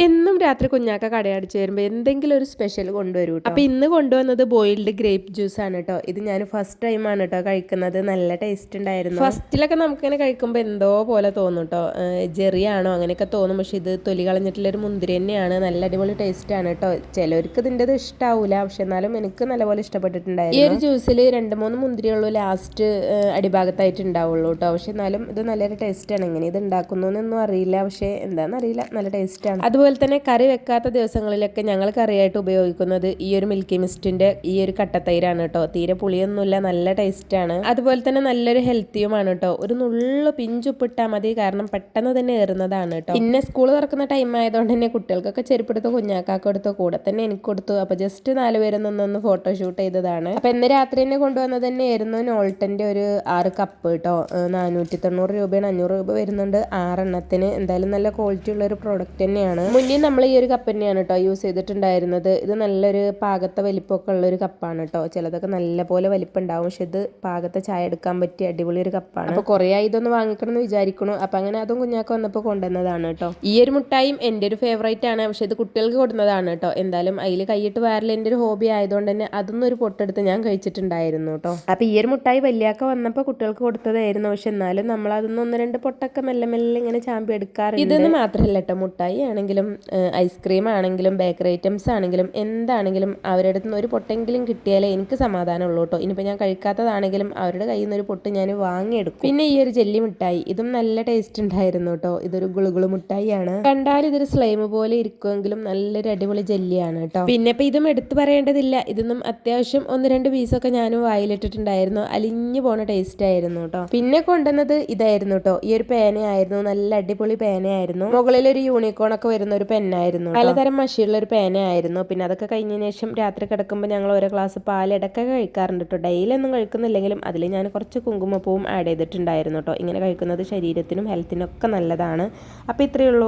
എന്നും രാത്രി കുഞ്ഞാക്ക കടയടിച്ച് വരുമ്പോൾ എന്തെങ്കിലും ഒരു സ്പെഷ്യൽ കൊണ്ടുവരും കേട്ടോ. അപ്പോൾ ഇന്ന് കൊണ്ടുവന്നത് ബോയിൽഡ് ഗ്രേപ്പ് ജ്യൂസ് ആണ് കേട്ടോ. ഇത് ഞാൻ ഫസ്റ്റ് ടൈമാണ് കേട്ടോ കഴിക്കുന്നത്. നല്ല ടേസ്റ്റ് ഉണ്ടായിരുന്നു. ഫസ്റ്റിലൊക്കെ നമുക്കിങ്ങനെ കഴിക്കുമ്പോൾ എന്തോ പോലെ തോന്നും കേട്ടോ, ജെറിയാണോ അങ്ങനെയൊക്കെ തോന്നും. പക്ഷെ ഇത് തൊലി കളഞ്ഞിട്ടുള്ളൊരു മുന്തിരി തന്നെയാണ്. നല്ല അടിപൊളി ടേസ്റ്റ് ആണ് കേട്ടോ. ചിലവർക്ക് ഇതിൻ്റെത് ഇഷ്ടാവൂല, പക്ഷെ എന്നാലും എനിക്ക് നല്ലപോലെ ഇഷ്ടപ്പെട്ടിട്ടുണ്ടായിരുന്നു. ഈ ഒരു ജ്യൂസിൽ 2-3 മുന്തിരിയുള്ളൂ ലാസ്റ്റ് അടിഭാഗത്തായിട്ട് ഉണ്ടാവുള്ളൂ കേട്ടോ. പക്ഷെ എന്നാലും ഇത് നല്ലൊരു ടേസ്റ്റാണ്. എങ്ങനെ ഇത് ഉണ്ടാക്കുന്നൊന്നും അറിയില്ല, പക്ഷെ എന്താണെന്നറിയില്ല, നല്ല ടേസ്റ്റാണ്. അതുപോലെ തന്നെ കറി വെക്കാത്ത ദിവസങ്ങളിലൊക്കെ ഞങ്ങൾ കറിയായിട്ട് ഉപയോഗിക്കുന്നത് ഈ ഒരു മിൽക്കി മിസ്റ്റിന്റെ ഈ ഒരു കട്ടത്തൈരാണ് കേട്ടോ. തീരെ പുളിയൊന്നുമില്ല, നല്ല ടേസ്റ്റാണ്. അതുപോലെ തന്നെ നല്ലൊരു ഹെൽത്തിയുമാണ് കേട്ടോ. ഒരു നുള്ളു പിഞ്ചുപ്പിട്ടാൽ മതി, കാരണം പെട്ടെന്ന് തന്നെ ഏറുന്നതാണ് കേട്ടോ. പിന്നെ സ്കൂൾ തുറക്കുന്ന ടൈം ആയതുകൊണ്ട് തന്നെ കുട്ടികൾക്കൊക്കെ ചെരുപ്പെടുത്ത് കുഞ്ഞാക്കാക്കെടുത്ത് കൂടെ തന്നെ എനിക്ക് കൊടുത്തു. അപ്പൊ ജസ്റ്റ് 4 പേരും നിന്ന് ഫോട്ടോഷൂട്ട് ചെയ്തതാണ്. അപ്പൊ ഇന്ന് രാത്രി തന്നെ കൊണ്ടുവന്നത് തന്നെയായിരുന്നു നോൾട്ടന്റെ ഒരു 6 കപ്പ് കേട്ടോ. 490 രൂപയാണ്, 500 രൂപ വരുന്നുണ്ട് 6 എണ്ണത്തിന്. എന്തായാലും നല്ല ക്വാളിറ്റി ഉള്ള ഒരു പ്രോഡക്റ്റ് തന്നെയാണ്. മുന്നേ നമ്മൾ ഈ ഒരു കപ്പ് തന്നെയാണ് കേട്ടോ യൂസ് ചെയ്തിട്ടുണ്ടായിരുന്നത്. ഇത് നല്ലൊരു പാകത്തെ വലിപ്പമൊക്കെ ഉള്ള ഒരു കപ്പാണ് കേട്ടോ. ചിലതൊക്കെ നല്ല പോലെ വലിപ്പം ഉണ്ടാവും, പക്ഷെ ഇത് പാകത്തെ ചായ എടുക്കാൻ പറ്റിയ അടിപൊളി ഒരു കപ്പാണ്. അപ്പോൾ കുറേ ഇതൊന്ന് വാങ്ങിക്കണം എന്ന് വിചാരിക്കണു. അപ്പൊ അങ്ങനെ അതും കുഞ്ഞാക്ക് വന്നപ്പോൾ കൊണ്ടുവന്നതാണ് കേട്ടോ. ഈ ഒരു മുട്ടായും എൻ്റെ ഒരു ഫേവറേറ്റ് ആണ്, പക്ഷെ ഇത് കുട്ടികൾക്ക് കൊടുക്കുന്നതാണ് കേട്ടോ. എന്തായാലും അതിൽ കൈയിട്ട് വേറെ എൻ്റെ ഒരു ഹോബി ആയതുകൊണ്ട് തന്നെ അതൊന്നും ഒരു പൊട്ടെടുത്ത് ഞാൻ കഴിച്ചിട്ടുണ്ടായിരുന്നു കേട്ടോ. അപ്പൊ ഈ ഒരു മുട്ടായി വലിയാക്ക വന്നപ്പോൾ കുട്ടികൾക്ക് കൊടുത്തതായിരുന്നു, പക്ഷെ എന്നാലും നമ്മൾ അതൊന്നും 1-2 പൊട്ടൊക്കെ മെല്ലെ മെല്ലെ ഇങ്ങനെ ചാമ്പി എടുക്കാറുണ്ട്. ഇതെന്ന് മാത്രമല്ല കേട്ടോ, മുട്ടായി ആണെങ്കിലും ഐസ്ക്രീം ആണെങ്കിലും ബേക്കറി ഐറ്റംസ് ആണെങ്കിലും എന്താണെങ്കിലും അവരുടെ അടുത്ത് നിന്ന് ഒരു പൊട്ടെങ്കിലും കിട്ടിയാലേ എനിക്ക് സമാധാനമുള്ളൂ കേട്ടോ. ഇനിയിപ്പോൾ ഞാൻ കഴിക്കാത്തതാണെങ്കിലും അവരുടെ കയ്യിൽ നിന്ന് ഒരു പൊട്ട് ഞാൻ വാങ്ങിയെടുക്കും. പിന്നെ ഈ ഒരു ജെല്ലി മിഠായി, ഇതും നല്ല ടേസ്റ്റ് ഉണ്ടായിരുന്നു കേട്ടോ. ഇതൊരു ഗുളുഗുളു മിഠായിയാണ്. കണ്ടാൽ ഇതൊരു സ്ലൈം പോലെ ഇരിക്കുമെങ്കിലും നല്ലൊരു അടിപൊളി ജെല്ലിയാണ് കേട്ടോ. പിന്നെ ഇപ്പം ഇതും എടുത്തു പറയേണ്ടതില്ല, ഇതൊന്നും അത്യാവശ്യം 1-2 പീസൊക്കെ ഞാനും വായിലിട്ടിട്ടുണ്ടായിരുന്നു. അലിഞ്ഞു പോണ ടേസ്റ്റ് ആയിരുന്നു കേട്ടോ. പിന്നെ കൊണ്ടുവന്നത് ഇതായിരുന്നു കേട്ടോ. ഈ ഒരു പേനയായിരുന്നു, നല്ല അടിപൊളി പേനയായിരുന്നു. മുകളിലൊരു യൂണിക്കോൺ ഒക്കെ വരുന്ന ഒരു പെന്നായിരുന്നു. പലതരം മഷിയുള്ള ഒരു പേനയായിരുന്നു. പിന്നെ അതൊക്കെ കഴിഞ്ഞതിന് ശേഷം രാത്രി കിടക്കുമ്പോൾ ഞങ്ങൾ ഓരോ ഗ്ലാസ് പാൽ ഇടയ്ക്ക് കഴിക്കാറുണ്ട് കേട്ടോ. ഡെയിലി ഒന്നും കഴിക്കുന്നില്ലെങ്കിലും അതിൽ ഞാൻ കുറച്ച് കുങ്കുമപ്പൂവും ആഡ് ചെയ്തിട്ടുണ്ടായിരുന്നു കേട്ടോ. ഇങ്ങനെ കഴിക്കുന്നത് ശരീരത്തിനും ഹെൽത്തിനും ഒക്കെ നല്ലതാണ്. അപ്പോൾ ഇത്രയേ ഉള്ളൂ.